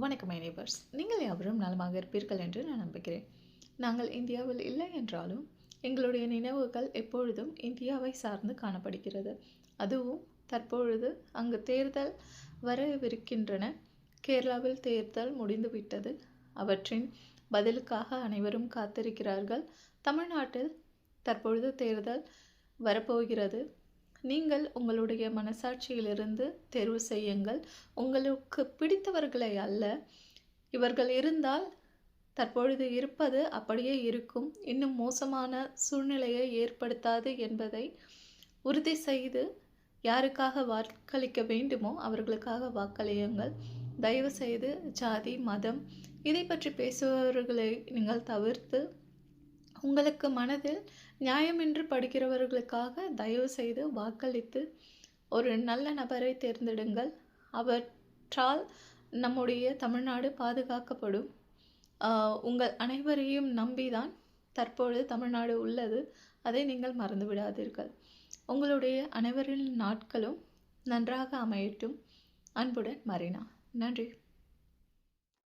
வணக்கம் my neighbours. நீங்கள் யாவரும் நலமாக இருப்பீர்கள் என்று நான் நம்புகிறேன். நாங்கள் இந்தியாவில் இல்லை என்றாலும் எங்களுடைய நினைவுகள் எப்பொழுதும் இந்தியாவை சார்ந்து காணப்படுகிறது. அதுவும் தற்பொழுது அங்கு தேர்தல் வரவிருக்கின்றன. கேரளாவில் தேர்தல் முடிந்துவிட்டது. அவற்றின் பதிலுக்காக அனைவரும் காத்திருக்கிறார்கள். தமிழ்நாட்டில் தற்பொழுது தேர்தல் வரப்போகிறது. நீங்கள் உங்களுடைய மனசாட்சியிலிருந்து தேர்வு செய்யுங்கள். உங்களுக்கு பிடித்தவர்களை அல்ல. இவர்கள் இருந்தால் தற்பொழுது இருப்பது அப்படியே இருக்கும், இன்னும் மோசமான சூழ்நிலையை ஏற்படுத்தாது என்பதை உறுதி செய்து யாருக்காக வாக்களிக்க வேண்டுமோ அவர்களுக்காக வாக்களியுங்கள். தயவு செய்து ஜாதி மதம் இதை பற்றி பேசுபவர்களை நீங்கள் தவிர்த்து உங்களுக்கு மனதில் நியாயமின்றி படுகிறவர்களுக்காக தயவு செய்து வாக்களித்து ஒரு நல்ல நபரை தேர்ந்தெடுங்கள். அவற்றால் நம்முடைய தமிழ்நாடு பாதுகாக்கப்படும். உங்கள் அனைவரையும் நம்பிதான் தற்பொழுது தமிழ்நாடு உள்ளது. அதை நீங்கள் மறந்து விடாதீர்கள். உங்களுடைய அனைவரின் நாட்களும் நன்றாக அமையட்டும். அன்புடன் மரீனா. நன்றி.